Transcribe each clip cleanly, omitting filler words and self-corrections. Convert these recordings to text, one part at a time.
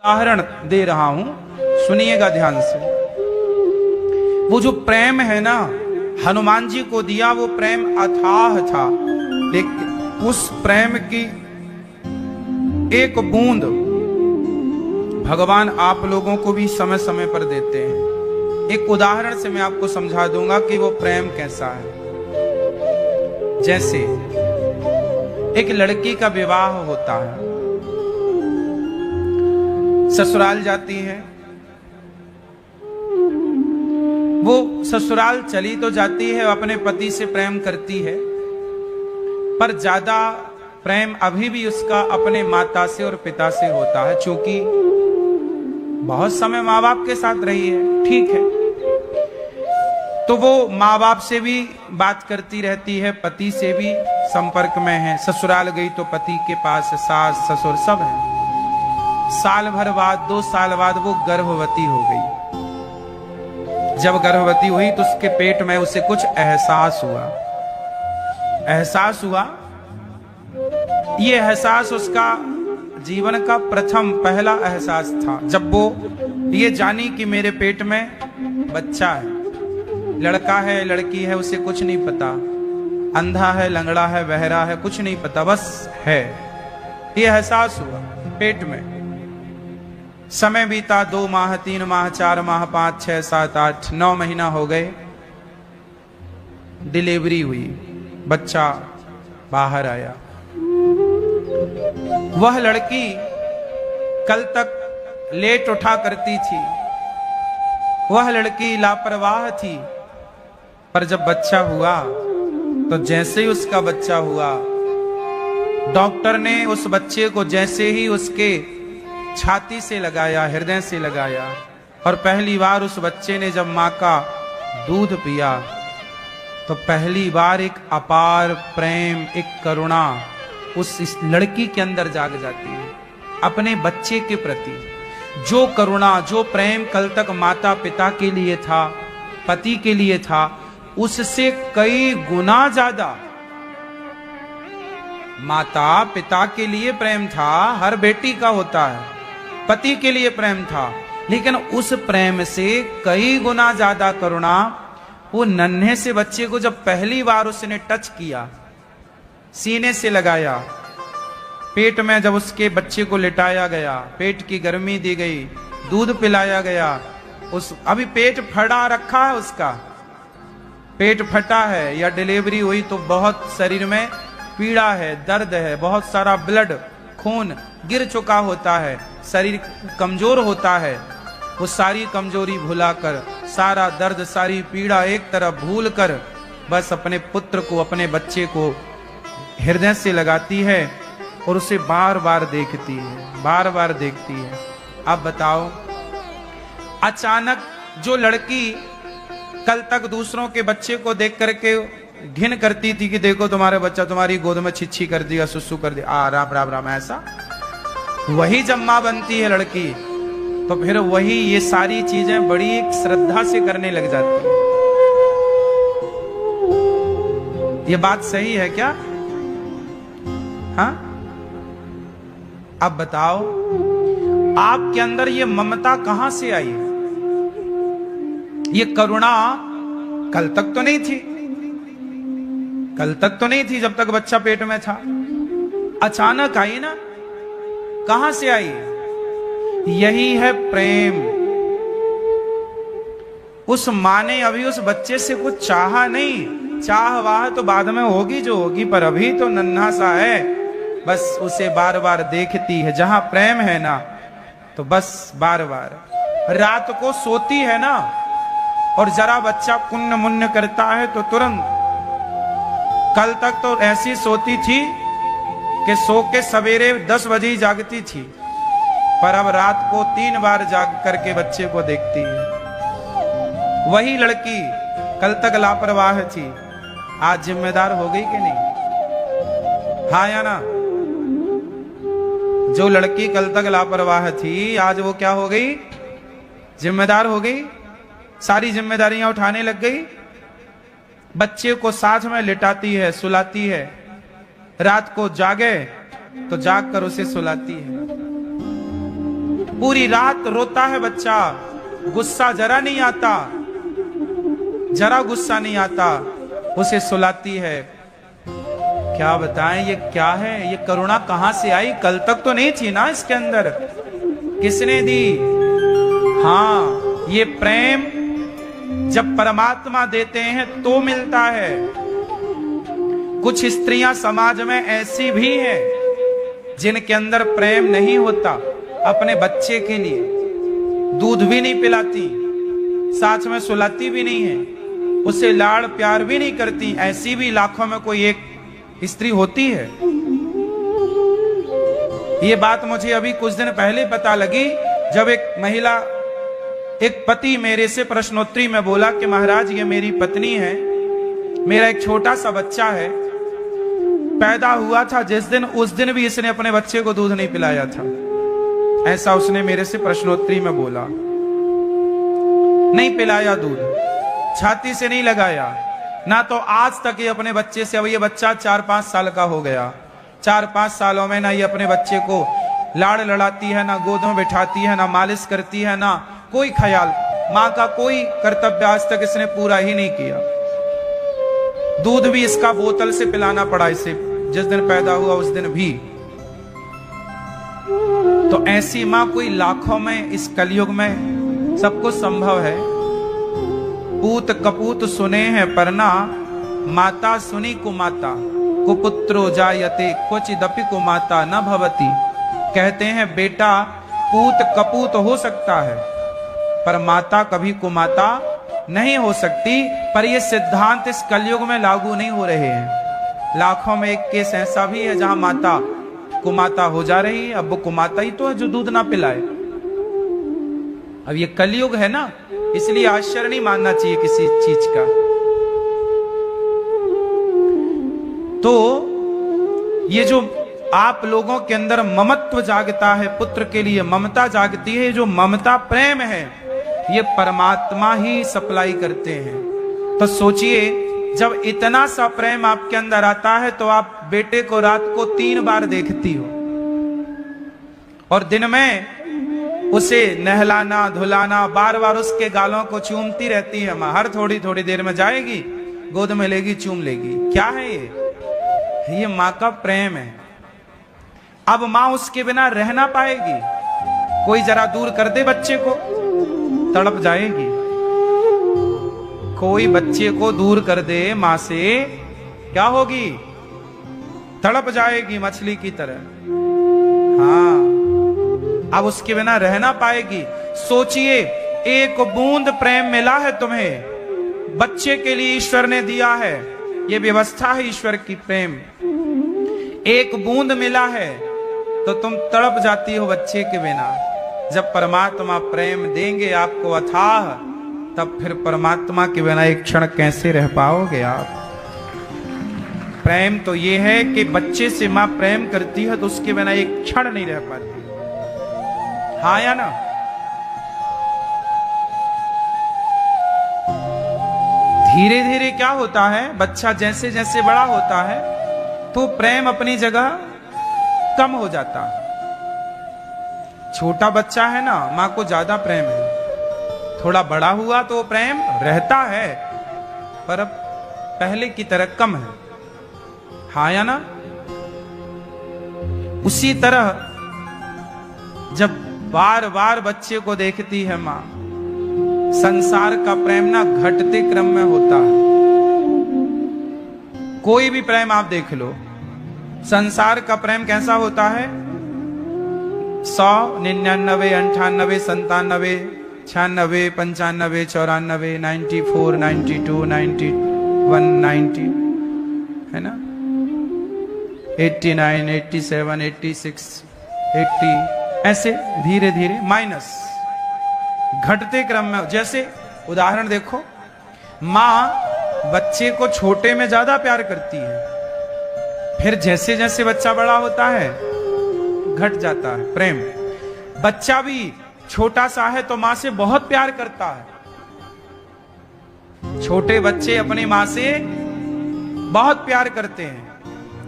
उदाहरण दे रहा हूं, सुनिएगा ध्यान से। वो जो प्रेम है ना, हनुमान जी को दिया वो प्रेम अथाह था, लेकिन उस प्रेम की एक बूंद भगवान आप लोगों को भी समय समय पर देते हैं। एक उदाहरण से मैं आपको समझा दूंगा कि वो प्रेम कैसा है। जैसे एक लड़की का विवाह होता है, ससुराल जाती है, वो ससुराल चली तो जाती है, अपने पति से प्रेम करती है, पर ज्यादा प्रेम अभी भी उसका अपने माता से और पिता से होता है, क्योंकि बहुत समय माँ बाप के साथ रही है, ठीक है। तो वो माँ बाप से भी बात करती रहती है, पति से भी संपर्क में है। ससुराल गई तो पति के पास सास ससुर सब है। साल भर बाद, 2 साल बाद वो गर्भवती हो गई। जब गर्भवती हुई तो उसके पेट में उसे कुछ एहसास हुआ। ये एहसास उसका जीवन का पहला एहसास था, जब वो ये जानी कि मेरे पेट में बच्चा है, लड़का है लड़की है उसे कुछ नहीं पता, अंधा है लंगड़ा है बहरा है कुछ नहीं पता, बस है। ये एहसास हुआ पेट में। समय बीता, 2 माह 3 माह 4 माह 5 6 7 8 9 महीना हो गए। डिलीवरी हुई, बच्चा बाहर आया। वह लड़की कल तक लेट उठा करती थी, वह लड़की लापरवाह थी, पर जब बच्चा हुआ तो जैसे ही उसका बच्चा हुआ, डॉक्टर ने उस बच्चे को जैसे ही उसके छाती से लगाया, हृदय से लगाया, और पहली बार उस बच्चे ने जब माँ का दूध पिया तो पहली बार एक अपार प्रेम, एक करुणा इस लड़की के अंदर जाग जाती है अपने बच्चे के प्रति। जो करुणा, जो प्रेम कल तक माता पिता के लिए था, पति के लिए था, उससे कई गुना ज्यादा माता पिता के लिए प्रेम था। हर बेटी का होता है, पति के लिए प्रेम था, लेकिन उस प्रेम से कई गुना ज्यादा करुणा वो नन्हे से बच्चे को जब पहली बार उसने टच किया, सीने से लगाया, पेट में जब उसके बच्चे को लिटाया गया, पेट की गर्मी दी गई, दूध पिलाया गया, अभी पेट फटा रखा है, उसका पेट फटा है या डिलीवरी हुई तो बहुत शरीर में पीड़ा है, दर्द है, बहुत सारा ब्लड खून गिर चुका होता है, शरीर कमजोर होता है। वो सारी कमजोरी भुलाकर, सारा दर्द सारी पीड़ा एक तरफ भूल कर बस अपने पुत्र को, अपने बच्चे को हृदय से लगाती है और उसे बार बार देखती है, बार बार देखती है। अब बताओ, अचानक जो लड़की कल तक दूसरों के बच्चे को देख करके घिन करती थी कि देखो तुम्हारे बच्चा तुम्हारी गोद में छिछी कर दिया, सुसु कर दिया, राम राम राम, ऐसा, वही जब मां बनती है लड़की तो फिर वही ये सारी चीजें बड़ी एक श्रद्धा से करने लग जाती है। ये बात सही है क्या? हाँ? अब बताओ, आपके अंदर ये ममता कहां से आई? ये करुणा कल तक तो नहीं थी, कल तक तो नहीं थी जब तक बच्चा पेट में था, अचानक आई ना। कहां से आई? यही है प्रेम। उस मां ने अभी उस बच्चे से कुछ चाहा नहीं, चाह वाह तो बाद में होगी जो होगी, पर अभी तो नन्हा सा है, बस उसे बार बार देखती है। जहां प्रेम है ना तो बस बार बार। रात को सोती है ना और जरा बच्चा कुन्न मुन्न करता है तो तुरंत, कल तक तो ऐसी सोती थी कि सो के सवेरे 10 बजे ही जागती थी, पर अब रात को 3 बार जाग करके बच्चे को देखती है। वही लड़की कल तक लापरवाह थी, आज जिम्मेदार हो गई कि नहीं? हाँ या ना? जो लड़की कल तक लापरवाह थी, आज वो क्या हो गई? जिम्मेदार हो गई, सारी जिम्मेदारियां उठाने लग गई। बच्चे को साथ में लिटाती है, सुलाती है, रात को जागे तो जाग कर उसे सुलाती है। पूरी रात रोता है बच्चा, गुस्सा जरा नहीं आता, जरा गुस्सा नहीं आता, उसे सुलाती है। क्या बताएं ये क्या है, ये करुणा कहां से आई? कल तक तो नहीं थी ना इसके अंदर, किसने दी? हाँ, ये प्रेम जब परमात्मा देते हैं तो मिलता है। कुछ स्त्रियां समाज में ऐसी भी हैं जिनके अंदर प्रेम नहीं होता, अपने बच्चे के लिए दूध भी नहीं पिलाती, साथ में सुलाती भी नहीं है, उसे लाड़ प्यार भी नहीं करती, ऐसी भी लाखों में कोई एक स्त्री होती है। ये बात मुझे अभी कुछ दिन पहले पता लगी, जब एक महिला, एक पति मेरे से प्रश्नोत्तरी में बोला कि महाराज ये मेरी पत्नी है, मेरा एक छोटा सा बच्चा है, पैदा हुआ था जिस दिन, उस दिन भी इसने अपने बच्चे को दूध नहीं पिलाया था। ऐसा उसने मेरे से प्रश्नोत्तरी में बोला। नहीं पिलाया दूध, छाती से नहीं लगाया ना, तो आज तक ये अपने बच्चे से, अब ये बच्चा 4-5 साल का हो गया, 4-5 सालों में ना ये अपने बच्चे को लाड़ लड़ाती है, ना गोद में बिठाती है, ना मालिश करती है, ना कोई ख्याल, माँ का कोई कर्तव्य आज तक इसने पूरा ही नहीं किया। दूध भी इसका बोतल से पिलाना पड़ा इसे, जिस दिन पैदा हुआ उस दिन भी। तो ऐसी माँ कोई लाखों में इस कलयुग में सबको संभव है। पूत कपूत सुने हैं परना, माता सुनी कुमाता, कुपुत्रो जायते क्वचिदपि कुमाता न भवति। कहते हैं बेटा पूत कपूत हो सकता है, पर माता कभी कुमाता नहीं हो सकती। पर ये सिद्धांत इस कलयुग में लागू नहीं हो रहे हैं। लाखों में एक केस ऐसा भी है जहां माता कुमाता हो जा रही है। अब वो कुमाता ही तो है जो दूध ना पिलाए। अब ये कलयुग है ना, इसलिए आश्चर्य नहीं मानना चाहिए किसी चीज का। तो ये जो आप लोगों के अंदर ममत्व जागता है, पुत्र के लिए ममता जागती है, जो ममता प्रेम है ये परमात्मा ही सप्लाई करते हैं। तो सोचिए, जब इतना सा प्रेम आपके अंदर आता है तो आप बेटे को रात को 3 बार देखती हो, और दिन में उसे नहलाना धुलाना, बार बार उसके गालों को चूमती रहती है माँ। हर थोड़ी थोड़ी देर में जाएगी, गोद में लेगी, चूम लेगी। क्या है ये माँ का प्रेम है। अब माँ उसके बिना रह ना पाएगी। कोई जरा दूर कर दे बच्चे को, तड़प जाएगी। कोई बच्चे को दूर कर दे मां से, क्या होगी? तड़प जाएगी मछली की तरह। हाँ, अब उसके बिना रह ना पाएगी। सोचिए, एक बूंद प्रेम मिला है तुम्हें, बच्चे के लिए ईश्वर ने दिया है, ये व्यवस्था है ईश्वर की। प्रेम एक बूंद मिला है तो तुम तड़प जाती हो बच्चे के बिना। जब परमात्मा प्रेम देंगे आपको अथाह, तब फिर परमात्मा के बिना एक क्षण कैसे रह पाओगे आप? प्रेम तो ये है कि बच्चे से मां प्रेम करती है तो उसके बिना एक क्षण नहीं रह पाती। हाँ या ना? धीरे धीरे क्या होता है, बच्चा जैसे जैसे बड़ा होता है तो प्रेम अपनी जगह कम हो जाता है। छोटा बच्चा है ना, मां को ज्यादा प्रेम है। थोड़ा बड़ा हुआ तो प्रेम रहता है, पर अब पहले की तरह कम है। हाँ या ना? उसी तरह जब बार बार बच्चे को देखती है मां, संसार का प्रेम ना घटते क्रम में होता है। कोई भी प्रेम आप देख लो, संसार का प्रेम कैसा होता है? 100, 99, 98, 97, 96, 95, 94, 94, 92, 91, 90, है ना? 89, 87, 86, 80, ऐसे धीरे धीरे माइनस घटते क्रम में। जैसे उदाहरण देखो, मां बच्चे को छोटे में ज्यादा प्यार करती है, फिर जैसे जैसे बच्चा बड़ा होता है घट जाता है प्रेम। बच्चा भी छोटा सा है तो मां से बहुत प्यार करता है। छोटे बच्चे अपनी मां से बहुत प्यार करते हैं।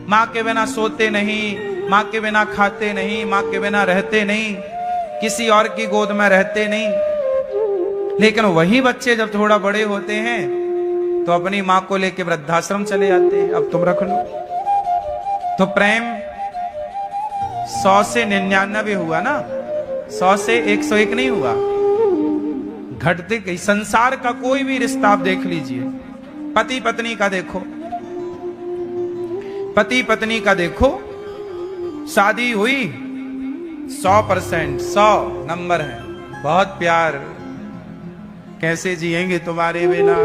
मां के बिना सोते नहीं, मां के बिना खाते नहीं, मां के बिना रहते नहीं। किसी और की गोद में रहते नहीं। लेकिन वही बच्चे जब थोड़ा बड़े होते हैं तो अपनी मां को लेके वृद्धाश्रम चले जाते हैं, अब तुम रख लो। तो प्रेम 100 से 99 हुआ ना, 100 से 101 नहीं हुआ। घटते गई। संसार का कोई भी रिश्ता आप देख लीजिए, पति पत्नी का देखो, पति पत्नी का देखो, शादी हुई 100%, 100 नंबर है, बहुत प्यार, कैसे जिएंगे तुम्हारे बिना,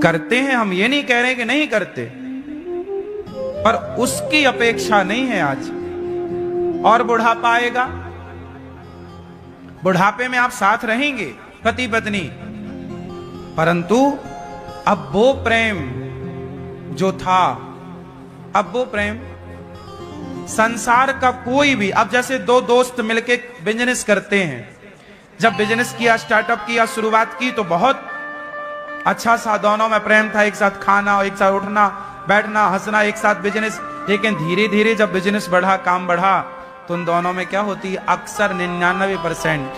करते हैं। हम ये नहीं कह रहे कि नहीं करते, पर उसकी अपेक्षा नहीं है आज। और बुढ़ापा आएगा, बुढ़ापे में आप साथ रहेंगे पति पत्नी, परंतु अब वो प्रेम जो था, अब वो प्रेम संसार का कोई भी, अब जैसे दो दोस्त मिलके बिजनेस करते हैं, जब बिजनेस किया, स्टार्टअप किया, शुरुआत की तो बहुत अच्छा सा दोनों में प्रेम था, एक साथ खाना, एक साथ उठना बैठना, हंसना, एक साथ बिजनेस। लेकिन धीरे धीरे जब बिजनेस बढ़ा, काम बढ़ा, तो उन दोनों में क्या होती है, अक्सर 99%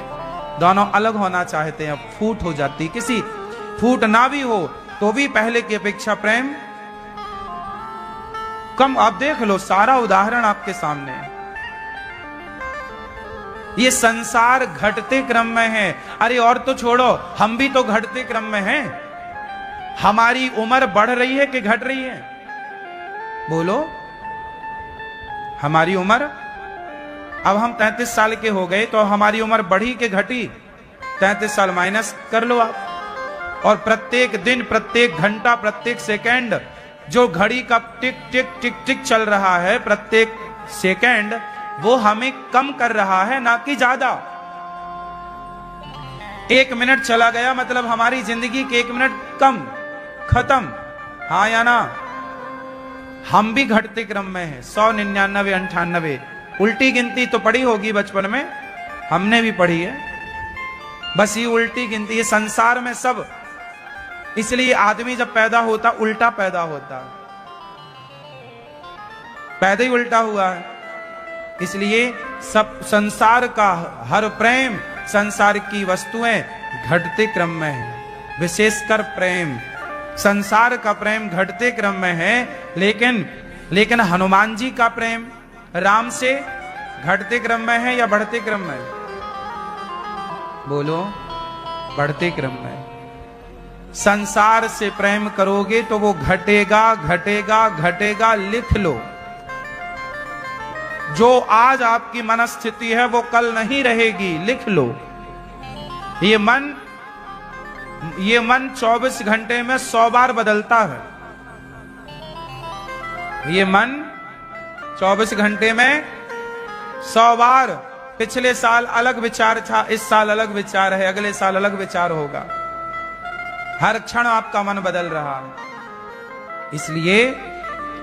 दोनों अलग होना चाहते हैं, फूट हो जाती। किसी फूट ना भी हो तो भी पहले की अपेक्षा प्रेम कम। आप देख लो, सारा उदाहरण आपके सामने है। ये संसार घटते क्रम में है। अरे और तो छोड़ो, हम भी तो घटते क्रम में हैं। हमारी उम्र बढ़ रही है कि घट रही है? बोलो। हमारी उम्र, अब हम 33 साल के हो गए, तो हमारी उम्र बढ़ी कि घटी? 33 साल माइनस कर लो आप। और प्रत्येक दिन, प्रत्येक घंटा, प्रत्येक सेकंड जो घड़ी का टिक टिक टिक टिक चल रहा है, प्रत्येक सेकंड वो हमें कम कर रहा है, ना कि ज्यादा। 1 मिनट चला गया मतलब हमारी जिंदगी के 1 मिनट कम, खत्म। हाँ या ना? हम भी घटते क्रम में हैं। 100, 99, 98। उल्टी गिनती तो पढ़ी होगी बचपन में, हमने भी पढ़ी है। बस ये उल्टी गिनती, ये संसार में सब। इसलिए आदमी जब पैदा होता, उल्टा पैदा होता, पैदा ही उल्टा हुआ है। इसलिए सब संसार का हर प्रेम, संसार की वस्तुएं घटते क्रम में है। विशेषकर प्रेम, संसार का प्रेम घटते क्रम में है। लेकिन हनुमान जी का प्रेम राम से घटते क्रम में है या बढ़ते क्रम में? बोलो। बढ़ते क्रम में। संसार से प्रेम करोगे तो वो घटेगा, घटेगा, घटेगा। लिख लो, जो आज आपकी मनस्थिति है वो कल नहीं रहेगी। लिख लो। ये मन 24 घंटे में 100 बार बदलता है। ये मन 24 घंटे में 100 बार। पिछले साल अलग विचार था, इस साल अलग विचार है, अगले साल अलग विचार होगा। हर क्षण आपका मन बदल रहा है। इसलिए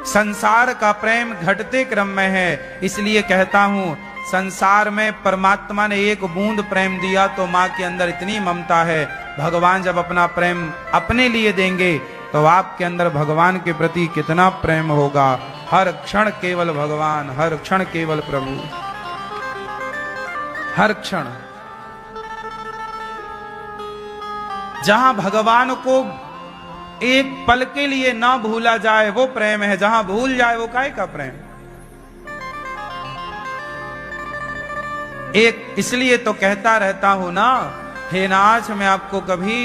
संसार का प्रेम घटते क्रम में है। इसलिए कहता हूं, संसार में परमात्मा ने एक बूंद प्रेम दिया तो मां के अंदर इतनी ममता है। भगवान जब अपना प्रेम अपने लिए देंगे तो आपके अंदर भगवान के प्रति कितना प्रेम होगा। हर क्षण केवल भगवान, हर क्षण केवल प्रभु, हर क्षण। जहां भगवान को एक पल के लिए ना भूला जाए वो प्रेम है, जहां भूल जाए वो काहे का प्रेम। एक इसलिए तो कहता रहता हूं ना, हे नाथ मैं आपको कभी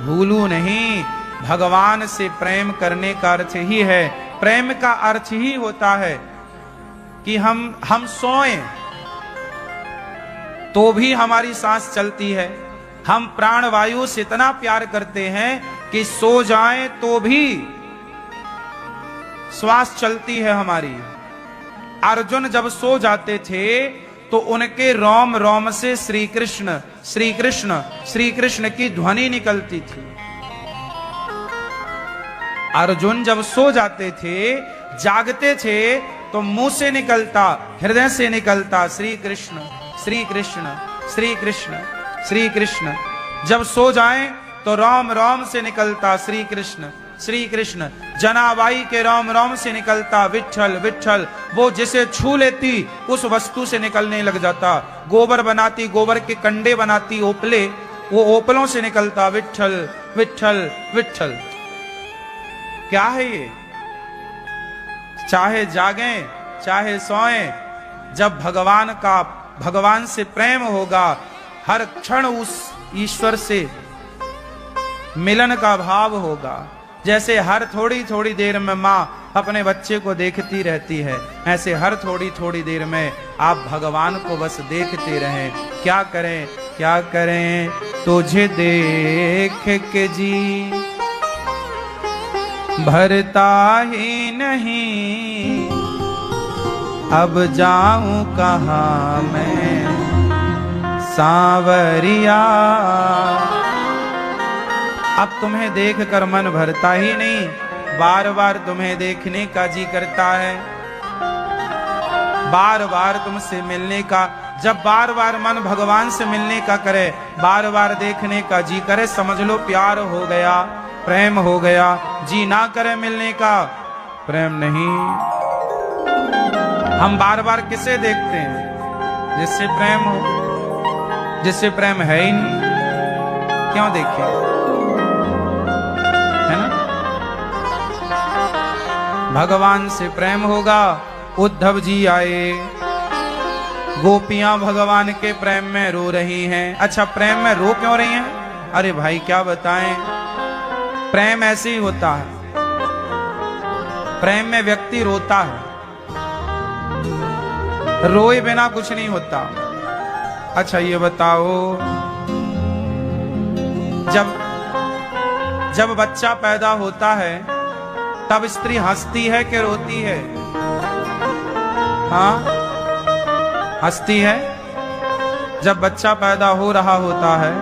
भूलू नहीं। भगवान से प्रेम करने का अर्थ ही है, प्रेम का अर्थ ही होता है कि हम सोएं तो भी हमारी सांस चलती है। हम प्राण वायु से इतना प्यार करते हैं कि सो जाएं तो भी श्वास चलती है हमारी। अर्जुन जब सो जाते थे तो उनके रोम रोम से श्री कृष्ण श्री कृष्ण श्री कृष्ण की ध्वनि निकलती थी। अर्जुन जब सो जाते थे, जागते थे, तो मुंह से निकलता, हृदय से निकलता श्री कृष्ण श्री कृष्ण श्री कृष्ण श्री कृष्ण। जब सो जाएं तो रोम रोम से निकलता श्री कृष्ण श्री कृष्ण। जनाबाई के रोम रोम से निकलता विठल विठल। वो जिसे छू लेती उस वस्तु से निकलने लग जाता। गोबर बनाती, गोबर के कंडे बनाती, ओपले, वो ओपलों से निकलता विठल विठल विठल। क्या है ये? चाहे जागें चाहे सोएं, जब भगवान से प्रेम होगा, हर क्षण उस ईश्वर से मिलन का भाव होगा। जैसे हर थोड़ी थोड़ी देर में माँ अपने बच्चे को देखती रहती है, ऐसे हर थोड़ी थोड़ी देर में आप भगवान को बस देखते रहें। क्या करें क्या करें, तुझे देख के जी भरता ही नहीं, अब जाऊं कहाँ मैं सांवरिया। अब तुम्हें देख कर मन भरता ही नहीं, बार बार तुम्हें देखने का जी करता है, बार बार तुमसे मिलने का। जब बार बार मन भगवान से मिलने का करे, बार बार देखने का जी करे, समझ लो प्यार हो गया, प्रेम हो गया। जी ना करे मिलने का, प्रेम नहीं। हम बार बार किसे देखते हैं? जिससे प्रेम हो। जिससे प्रेम है ही नहीं, क्यों देखें? है ना? भगवान से प्रेम होगा। उद्धव जी आए, गोपियां भगवान के प्रेम में रो रही हैं। अच्छा, प्रेम में रो क्यों रही हैं? अरे भाई क्या बताएं, प्रेम ऐसे ही होता है। प्रेम में व्यक्ति रोता है, रोए बिना कुछ नहीं होता। अच्छा ये बताओ, जब बच्चा पैदा होता है तब स्त्री हंसती है कि रोती है? हाँ, हंसती है। जब बच्चा पैदा हो रहा होता है,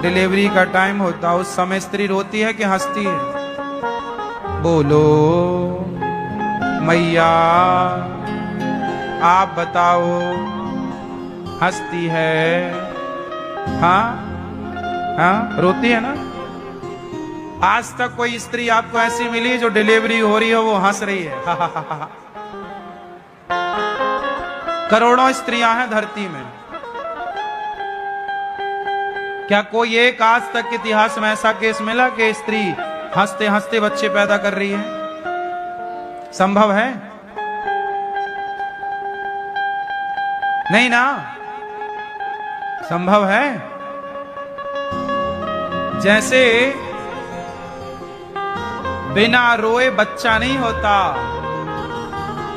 डिलीवरी का टाइम होता, उस समय स्त्री रोती है कि हंसती है? बोलो मैया, आप बताओ, हंसती है? हाँ हाँ, रोती है ना? आज तक कोई स्त्री आपको ऐसी मिली जो डिलीवरी हो रही हो वो हंस रही है? करोड़ों स्त्रियां हैं धरती में, क्या कोई एक आज तक इतिहास में ऐसा केस मिला कि स्त्री हंसते हंसते बच्चे पैदा कर रही है? संभव है? नहीं ना, संभव है। जैसे बिना रोए बच्चा नहीं होता,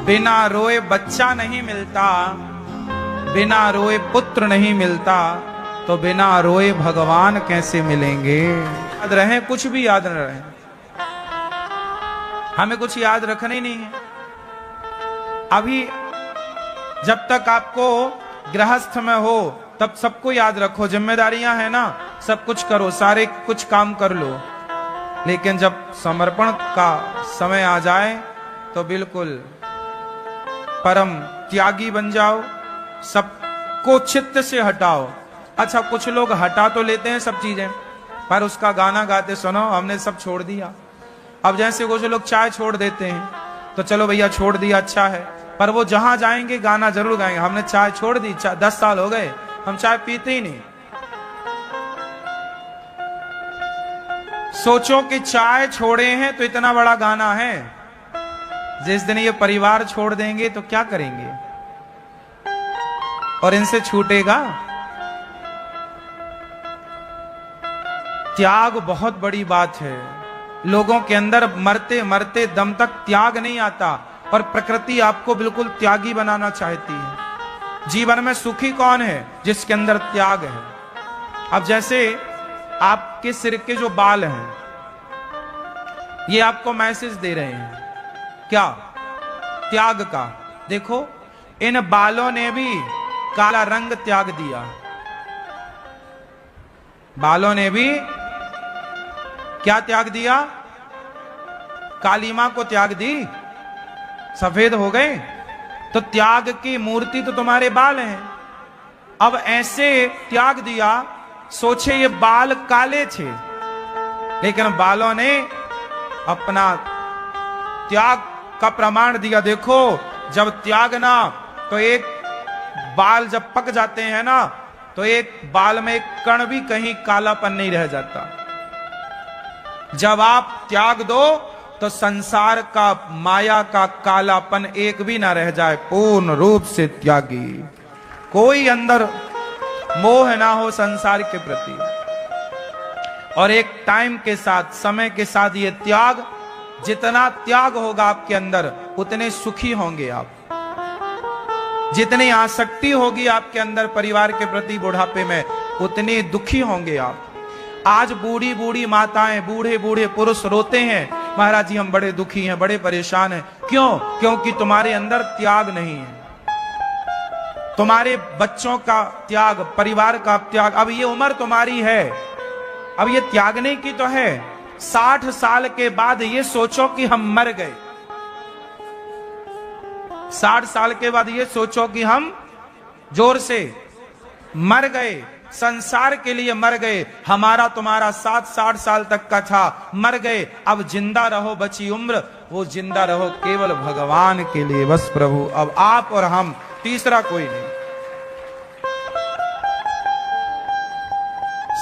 बिना रोए बच्चा नहीं मिलता, बिना रोए पुत्र नहीं मिलता, तो बिना रोए भगवान कैसे मिलेंगे? याद रहे, कुछ भी याद न रहे, हमें कुछ याद रखना ही नहीं है। अभी जब तक आपको गृहस्थ में हो तब सबको याद रखो, जिम्मेदारियां हैं ना, सब कुछ करो, सारे कुछ काम कर लो। लेकिन जब समर्पण का समय आ जाए तो बिल्कुल परम त्यागी बन जाओ, सबको चित्त से हटाओ। अच्छा, कुछ लोग हटा तो लेते हैं सब चीजें, पर उसका गाना गाते सुनो, हमने सब छोड़ दिया। अब जैसे कुछ लोग चाय छोड़ देते हैं, तो चलो भैया छोड़ दिया, अच्छा है, पर वो जहां जाएंगे गाना जरूर गाएंगे, हमने चाय छोड़ दी, 10 साल हो गए हम चाय पीते ही नहीं। सोचो कि चाय छोड़े हैं तो इतना बड़ा गाना है, जिस दिन ये परिवार छोड़ देंगे तो क्या करेंगे? और इनसे छूटेगा? त्याग बहुत बड़ी बात है। लोगों के अंदर मरते मरते दम तक त्याग नहीं आता, और प्रकृति आपको बिल्कुल त्यागी बनाना चाहती है। जीवन में सुखी कौन है? जिसके अंदर त्याग है। अब जैसे आपके सिर के जो बाल हैं, ये आपको मैसेज दे रहे हैं क्या? त्याग का। देखो, इन बालों ने भी काला रंग त्याग दिया, बालों ने भी क्या त्याग दिया? काली मां को त्याग दी, सफेद हो गए। तो त्याग की मूर्ति तो तुम्हारे बाल हैं। अब ऐसे त्याग दिया, सोचे ये बाल काले थे, लेकिन बालों ने अपना त्याग का प्रमाण दिया। देखो जब त्यागना तो एक बाल जब पक जाते हैं ना, तो एक बाल में एक कण भी कहीं कालापन नहीं रह जाता। जब आप त्याग दो तो संसार का, माया का कालापन एक भी ना रह जाए। पूर्ण रूप से त्यागी, कोई अंदर मोह ना हो संसार के प्रति। और एक टाइम के साथ, समय के साथ ये त्याग, जितना त्याग होगा आपके अंदर उतने सुखी होंगे आप। जितनी आसक्ति होगी आपके अंदर परिवार के प्रति बुढ़ापे में, उतने दुखी होंगे आप। आज बूढ़ी बूढ़ी माताएं, बूढ़े बूढ़े पुरुष रोते हैं, महाराज जी हम बड़े दुखी हैं, बड़े परेशान हैं। क्यों? क्योंकि तुम्हारे अंदर त्याग नहीं है। तुम्हारे बच्चों का त्याग, परिवार का त्याग। अब ये उम्र तुम्हारी है, अब ये त्यागने की तो है। 60 साल के बाद ये सोचो कि हम मर गए। 60 साल के बाद ये सोचो कि हम जोर से मर गए, संसार के लिए मर गए। हमारा तुम्हारा 60 साल तक का था, मर गए। अब जिंदा रहो, बची उम्र वो जिंदा रहो केवल भगवान के लिए, बस प्रभु। अब आप और हम, तीसरा कोई नहीं।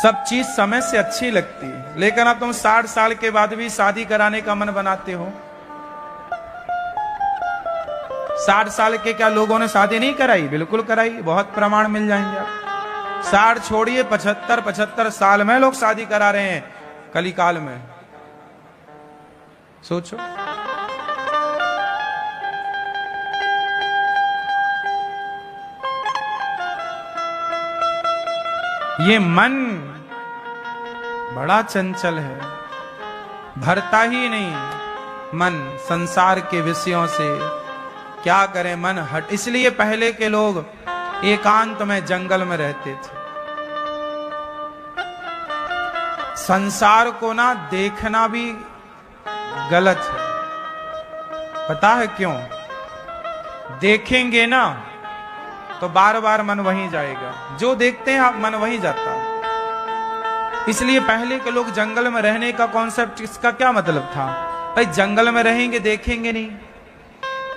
सब चीज समय से अच्छी लगती है, लेकिन अब तुम 60 साल के बाद भी शादी कराने का मन बनाते हो। 60 साल के क्या लोगों ने शादी नहीं कराई? बिल्कुल कराई, बहुत प्रमाण मिल जाएंगे आप। 60 छोड़िए, 75 साल में लोग शादी करा रहे हैं कलिकाल में। सोचो। ये मन बड़ा चंचल है, भरता ही नहीं मन संसार के विषयों से। क्या करें, मन हट। इसलिए पहले के लोग एकांत में जंगल में रहते थे। संसार को ना देखना भी गलत है। पता है क्यों? देखेंगे ना तो बार बार मन वहीं जाएगा। जो देखते हैं आप, मन वहीं जाता है। इसलिए पहले के लोग जंगल में रहने का कॉन्सेप्ट, इसका क्या मतलब था? भाई जंगल में रहेंगे, देखेंगे नहीं।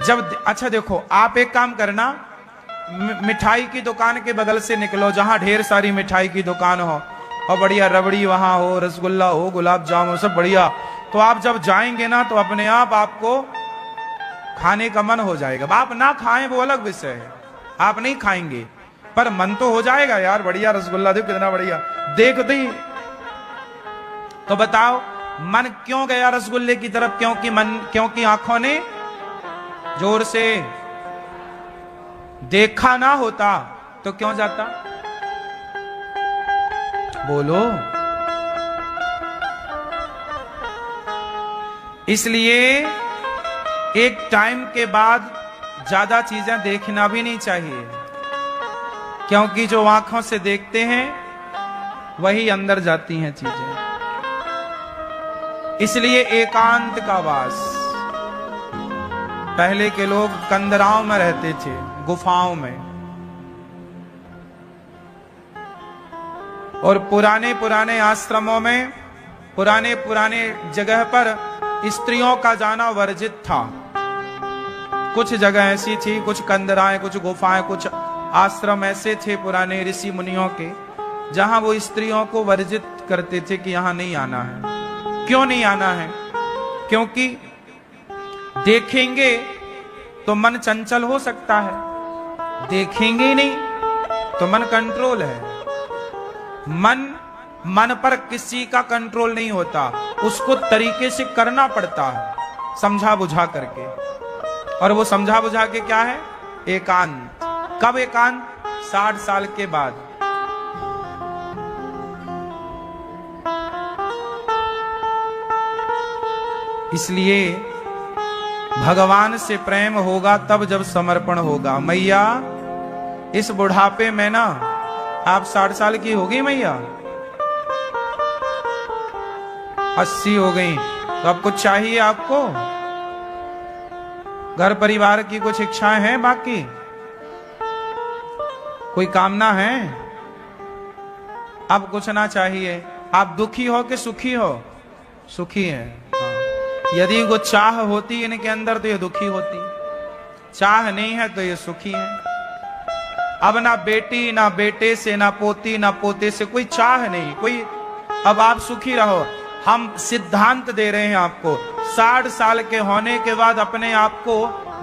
जब, अच्छा देखो, आप एक काम करना, मिठाई की दुकान के बगल से निकलो जहां ढेर सारी मिठाई की दुकान हो और बढ़िया रबड़ी वहां हो, रसगुल्ला हो, गुलाब जामुन, सब बढ़िया। तो आप जब जाएंगे ना तो अपने आप आपको खाने का मन हो जाएगा। आप ना खाएं वो अलग विषय है, आप नहीं खाएंगे, पर मन तो हो जाएगा यार, बढ़िया रसगुल्ला देखो कितना बढ़िया, देख दी। तो बताओ मन क्यों गया रसगुल्ले की तरफ? क्योंकि आंखों ने जोर से देखा ना होता तो क्यों जाता? बोलो। इसलिए एक टाइम के बाद ज्यादा चीजें देखना भी नहीं चाहिए, क्योंकि जो आंखों से देखते हैं वही अंदर जाती हैं चीजें। इसलिए एकांत का वास। पहले के लोग कंदराओं में रहते थे, गुफाओं में, और पुराने आश्रमों में, पुराने जगह पर स्त्रियों का जाना वर्जित था। कुछ जगह ऐसी थी, कुछ कंदराएं, कुछ गुफाएं, कुछ आश्रम ऐसे थे पुराने ऋषि मुनियों के, जहां वो स्त्रियों को वर्जित करते थे कि यहां नहीं आना है। क्यों नहीं आना है? क्योंकि देखेंगे तो मन चंचल हो सकता है, देखेंगे ही नहीं तो मन कंट्रोल है। मन पर किसी का कंट्रोल नहीं होता, उसको तरीके से करना पड़ता है, समझा बुझा करके। और वो समझा बुझा के क्या है? एकांत। कब एकांत? 60 साल के बाद। इसलिए भगवान से प्रेम होगा तब जब समर्पण होगा। मैया इस बुढ़ापे में ना, आप 60 साल की होगी मैया, 80 हो गई, तो अब कुछ चाहिए आपको? घर परिवार की कुछ इच्छाएं हैं बाकी? कोई कामना है? अब कुछ ना चाहिए। आप दुखी हो कि सुखी हो? सुखी है। हाँ। यदि वो चाह होती इनके अंदर तो ये दुखी होती, चाह नहीं है तो ये सुखी है। अब ना बेटी ना बेटे से, ना पोती ना पोते से कोई चाह नहीं, कोई। अब आप सुखी रहो। हम सिद्धांत दे रहे हैं आपको, 60 साल के होने के बाद अपने आप को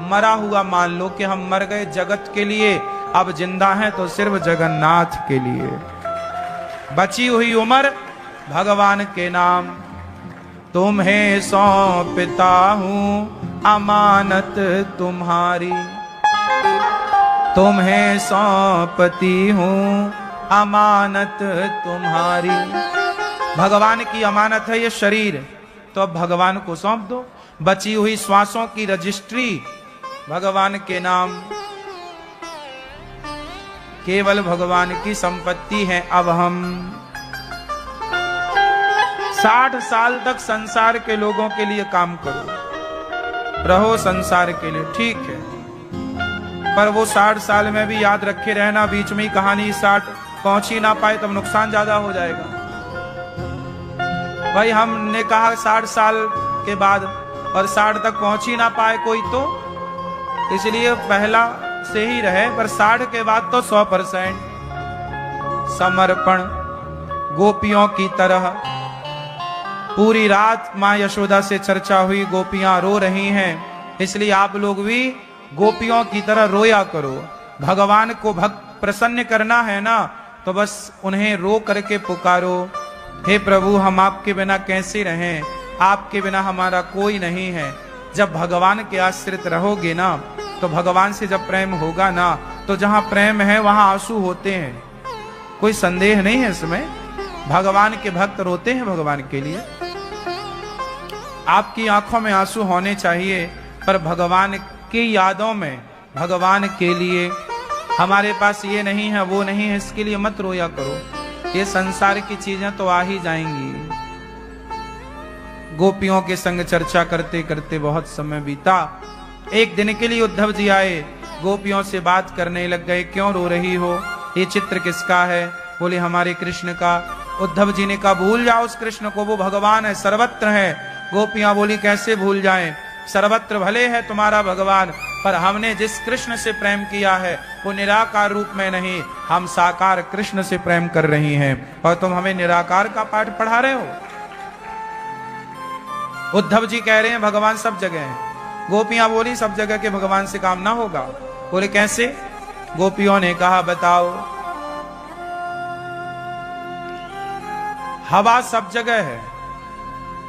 मरा हुआ मान लो कि हम मर गए जगत के लिए, अब जिंदा हैं तो सिर्फ जगन्नाथ के लिए। बची हुई उम्र भगवान के नाम, तुम्हें सौंपता हूं अमानत तुम्हारी, तुम्हें सौंपती हूं अमानत तुम्हारी। भगवान की अमानत है ये शरीर, तो अब भगवान को सौंप दो। बची हुई श्वासों की रजिस्ट्री भगवान के नाम, केवल भगवान की संपत्ति है। अब हम 60 साल तक संसार के लोगों के लिए काम करो, रहो संसार के लिए, ठीक है, पर वो 60 साल में भी याद रखे रहना, बीच में ही कहानी 60 पहुंच ही ना पाए तब नुकसान ज्यादा हो जाएगा। भाई हमने कहा 60 साल के बाद, और 60 तक पहुंच ही ना पाए कोई, तो इसलिए पहला से ही रहे, पर 60 के बाद तो 100% समर्पण। गोपियों की तरह पूरी रात मां यशोदा से चर्चा हुई, गोपियां रो रही हैं, इसलिए आप लोग भी गोपियों की तरह रोया करो। भगवान को प्रसन्न करना है ना, तो बस उन्हें रो करके पुकारो, हे प्रभु हम आपके बिना कैसे रहें, आपके बिना हमारा कोई नहीं है। जब भगवान के आश्रित रहोगे ना, तो भगवान से जब प्रेम होगा ना, तो जहां प्रेम है वहां आंसू होते हैं, कोई संदेह नहीं है इसमें। भगवान के भक्त रोते हैं भगवान के लिए, आपकी आंखों में आंसू होने चाहिए, पर भगवान की यादों में, भगवान के लिए। हमारे पास ये नहीं है वो नहीं है, इसके लिए मत रोया करो, ये संसार की चीजें तो आ ही जाएंगी। गोपियों के संग चर्चा करते करते बहुत समय बीता। एक दिन के लिए उद्धव जी आए, गोपियों से बात करने लग गए, क्यों रो रही हो, ये चित्र किसका है? बोले हमारे कृष्ण का। उद्धव जी ने कहा भूल जाओ उस कृष्ण को, वो भगवान है, सर्वत्र है। गोपियां बोली कैसे भूल जाएं, सर्वत्र भले है तुम्हारा भगवान, पर हमने जिस कृष्ण से प्रेम किया है वो निराकार रूप में नहीं, हम साकार कृष्ण से प्रेम कर रही हैं, और तुम हमें निराकार का पाठ पढ़ा रहे हो। उद्धव जी कह रहे हैं भगवान सब जगह है। गोपियां बोली सब जगह के भगवान से काम ना होगा। बोले कैसे? गोपियों ने कहा बताओ। हवा सब जगह है,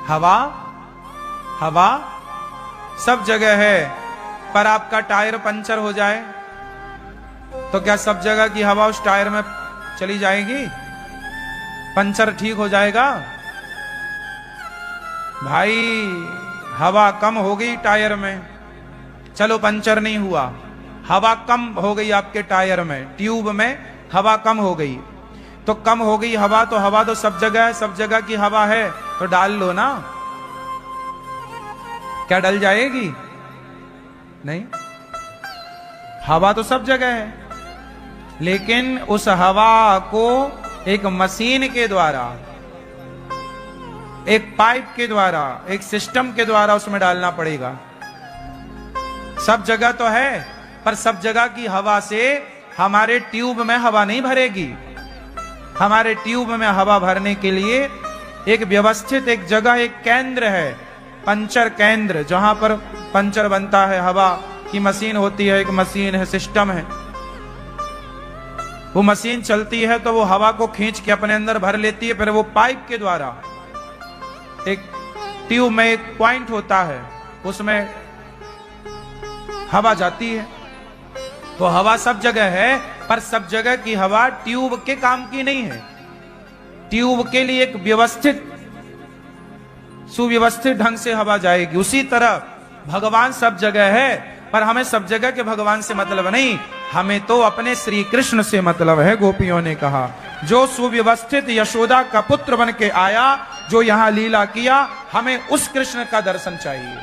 हवा हवा सब जगह है, पर आपका टायर पंचर हो जाए तो क्या सब जगह की हवा उस टायर में चली जाएगी? पंचर ठीक हो जाएगा? भाई हवा कम हो गई टायर में, चलो पंचर नहीं हुआ, हवा कम हो गई आपके टायर में, ट्यूब में हवा कम हो गई, तो कम हो गई हवा, तो हवा तो सब जगह है, सब जगह की हवा है, तो डाल लो ना। क्या डल जाएगी? नहीं, हवा तो सब जगह है, लेकिन उस हवा को एक मशीन के द्वारा, एक पाइप के द्वारा, एक सिस्टम के द्वारा उसमें डालना पड़ेगा। सब जगह तो है, पर सब जगह की हवा से हमारे ट्यूब में हवा नहीं भरेगी। हमारे ट्यूब में हवा भरने के लिए एक व्यवस्थित एक जगह, एक केंद्र है, पंचर केंद्र, जहां पर पंचर बनता है, हवा की मशीन होती है, एक मशीन है, सिस्टम है। वो मशीन चलती है तो वो हवा को खींच के अपने अंदर भर लेती है, फिर वो पाइप के द्वारा, एक ट्यूब में एक पॉइंट होता है, उसमें हवा जाती है। तो हवा सब जगह है, पर सब जगह की हवा ट्यूब के काम की नहीं है। ट्यूब के लिए एक व्यवस्थित, सुव्यवस्थित ढंग से हवा जाएगी। उसी तरह भगवान सब जगह है, पर हमें सब जगह के भगवान से मतलब नहीं, हमें तो अपने श्री कृष्ण से मतलब है। गोपियों ने कहा जो सुव्यवस्थित यशोदा का पुत्र बन के आया, जो यहां लीला किया, हमें उस कृष्ण का दर्शन चाहिए।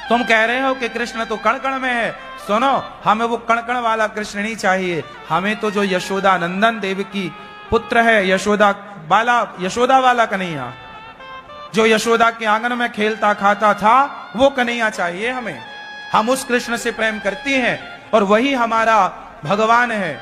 तुम कह रहे हो कि कृष्ण तो कण कण में है, सुनो, हमें वो कण कण वाला कृष्ण नहीं चाहिए, हमें तो जो यशोदा नंदन देव की पुत्र है, यशोदा वाला कन्हैया, जो यशोदा के आंगन में खेलता खाता था, वो कन्हैया चाहिए हमें। हम उस कृष्ण से प्रेम करते हैं और वही हमारा भगवान है।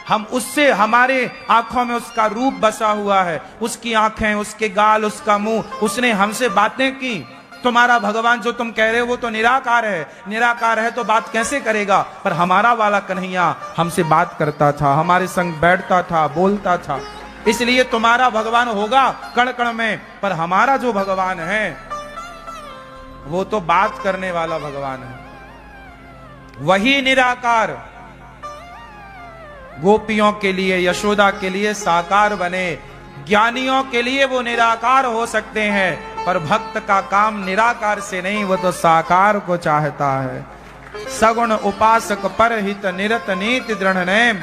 हम उससे, हमारे आंखों में उसका रूप बसा हुआ है, उसकी आंखें, उसके गाल, उसका मुंह, उसने हमसे बातें की। तुम्हारा भगवान जो तुम कह रहे हो वो तो निराकार है, निराकार है तो बात कैसे करेगा? पर हमारा वाला कन्हैया हमसे बात करता था, हमारे संग बैठता था, बोलता था। इसलिए तुम्हारा भगवान होगा कण कण में, पर हमारा जो भगवान है वो तो बात करने वाला भगवान है, वही निराकार। गोपियों के लिए, यशोदा के लिए साकार बने, ज्ञानियों के लिए वो निराकार हो सकते हैं, पर भक्त का काम निराकार से नहीं, वो तो साकार को चाहता है। सगुण उपासक पर हित निरत नीति दृढ़ नेम।